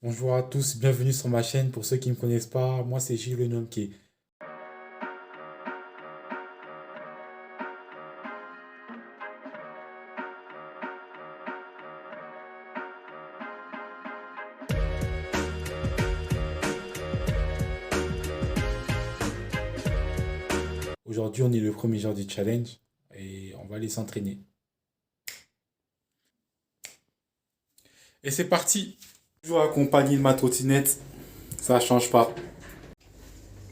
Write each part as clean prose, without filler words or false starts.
Bonjour à tous, bienvenue sur ma chaîne. Pour ceux qui ne me connaissent pas, moi c'est Gilles le Nonké. Aujourd'hui, on est le premier jour du challenge et on va aller s'entraîner. Et c'est parti! Toujours accompagné de ma trottinette, ça change pas.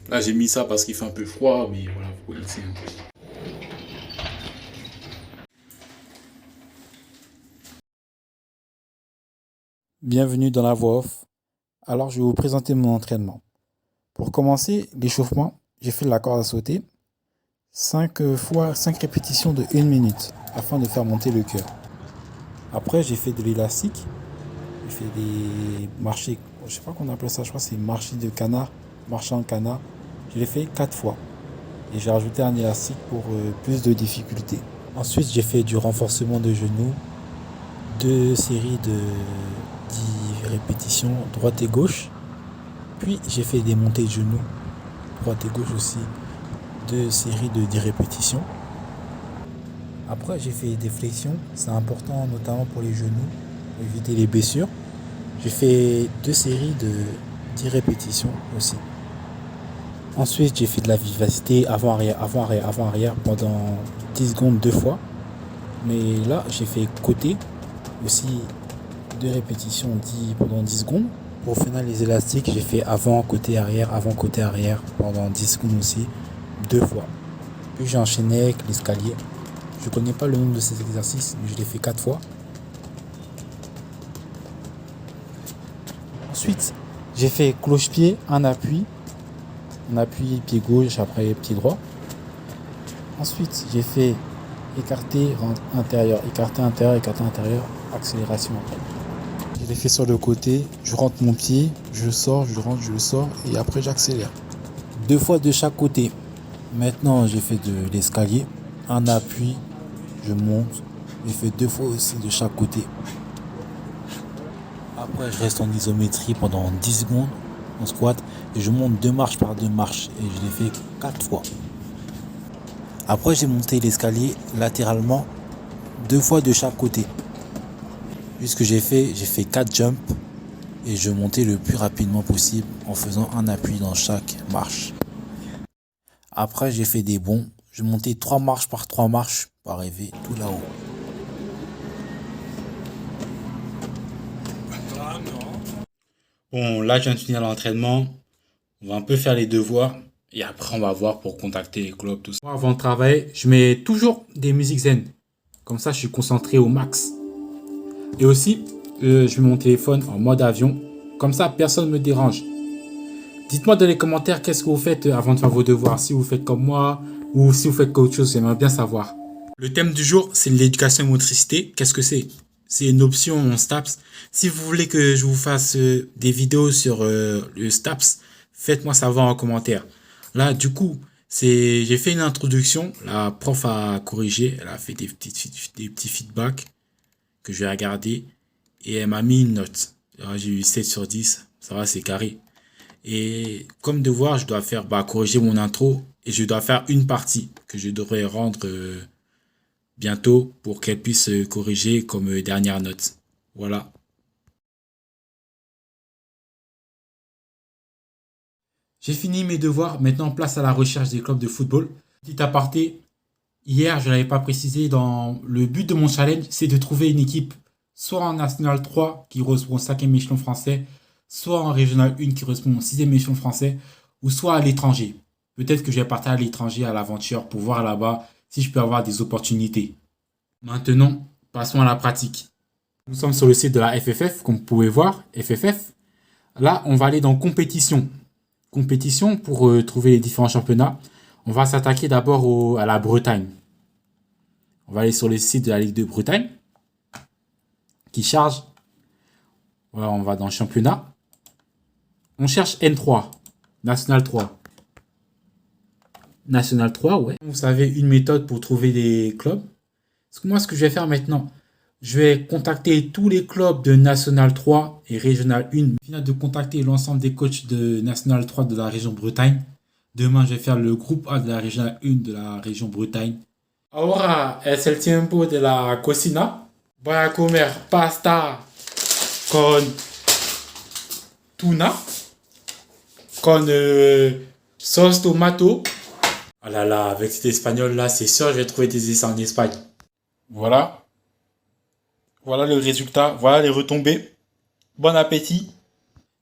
Là, j'ai mis ça parce qu'il fait un peu froid, mais voilà, vous connaissez. Bienvenue dans la voix off. Alors, je vais vous présenter mon entraînement. Pour commencer, l'échauffement, j'ai fait de la corde à sauter 5 fois 5 répétitions de 1 minute afin de faire monter le cœur. Après, j'ai fait de l'élastique. J'ai fait des marchés, je sais pas qu'on appelle ça, je crois que c'est marché de canard, marché en canard. Je l'ai fait 4 fois. Et j'ai rajouté un élastique pour plus de difficulté. Ensuite, j'ai fait du renforcement de genoux, 2 séries de 10 répétitions droite et gauche. Puis j'ai fait des montées de genoux, droite et gauche aussi, 2 séries de 10 répétitions. Après, j'ai fait des flexions, c'est important notamment pour les genoux, pour éviter les blessures. J'ai fait 2 séries de 10 répétitions aussi. Ensuite, j'ai fait de la vivacité avant-arrière, avant-arrière, avant-arrière pendant 10 secondes 2 fois. Mais là, j'ai fait côté aussi 2 répétitions pendant 10 secondes. Pour finir les élastiques, j'ai fait avant, côté, arrière pendant 10 secondes aussi, 2 fois. Puis j'ai enchaîné avec l'escalier. Je ne connais pas le nombre de ces exercices, mais je l'ai fait 4 fois. Ensuite, j'ai fait cloche-pied, un appui pied gauche, après pied droit. Ensuite, j'ai fait écarté, intérieur, écarté intérieur, accélération après. Je l'ai fait sur le côté, je rentre mon pied, je sors, je rentre, je sors et après j'accélère. 2 fois de chaque côté. Maintenant, j'ai fait de l'escalier, un appui, je monte, j'ai fait 2 fois aussi de chaque côté. Après, je reste en isométrie pendant 10 secondes, en squat, et je monte 2 marches par 2 marches, et je l'ai fait 4 fois. Après, j'ai monté l'escalier latéralement, 2 fois de chaque côté. Puis ce que j'ai fait 4 jumps, et je montais le plus rapidement possible en faisant un appui dans chaque marche. Après, j'ai fait des bonds, je montais 3 marches par 3 marches pour arriver tout là-haut. Bon, là, je viens de finir l'entraînement. On va un peu faire les devoirs. Et après, on va voir pour contacter les clubs, tout ça. Moi, avant de travailler, je mets toujours des musiques zen. Comme ça, je suis concentré au max. Et aussi, je mets mon téléphone en mode avion. Comme ça, personne ne me dérange. Dites-moi dans les commentaires qu'est-ce que vous faites avant de faire vos devoirs. Si vous faites comme moi ou si vous faites autre chose, j'aimerais bien savoir. Le thème du jour, c'est l'éducation et motricité. Qu'est-ce que c'est? C'est une option en STAPS. Si vous voulez que je vous fasse des vidéos sur le STAPS, faites-moi savoir en commentaire. Là, du coup, j'ai fait une introduction. La prof a corrigé. Elle a fait des petits feedbacks que je vais regarder. Et elle m'a mis une note. J'ai eu 7 sur 10. Ça va, c'est carré. Et comme devoir, je dois faire corriger mon intro. Et je dois faire une partie que je devrais rendre bientôt pour qu'elle puisse corriger comme dernière note. Voilà. J'ai fini mes devoirs. Maintenant, place à la recherche des clubs de football. Petit aparté, hier, je ne l'avais pas précisé, dans le but de mon challenge, c'est de trouver une équipe soit en National 3 qui correspond au 5e échelon français, soit en Régional 1 qui correspond au 6e échelon français, ou soit à l'étranger. Peut-être que je vais partir à l'étranger à l'aventure pour voir là-bas si je peux avoir des opportunités. Maintenant, passons à la pratique. Nous sommes sur le site de la FFF, comme vous pouvez voir, FFF. Là, on va aller dans compétition. Compétition pour trouver les différents championnats. On va s'attaquer d'abord à la Bretagne. On va aller sur le site de la Ligue de Bretagne qui charge. Voilà, on va dans championnat. On cherche N3, National 3. National 3, ouais. Vous savez, une méthode pour trouver des clubs. Moi, ce que je vais faire maintenant, Je vais contacter tous les clubs de National 3 et Régional 1. Je viens de contacter l'ensemble des coachs de National 3 de la région Bretagne. Demain, je vais faire le groupe A de la Régional 1 de la région Bretagne. Ahora es el tiempo de la cocina. Voy a comer pasta con tuna, con sauce tomato. Ah là là, avec cet espagnol là, c'est sûr, je vais trouver des essais en Espagne. Voilà. Voilà le résultat, voilà les retombées. Bon appétit.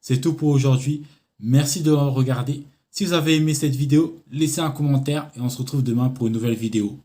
C'est tout pour aujourd'hui. Merci de l'avoir regardé. Si vous avez aimé cette vidéo, laissez un commentaire et on se retrouve demain pour une nouvelle vidéo.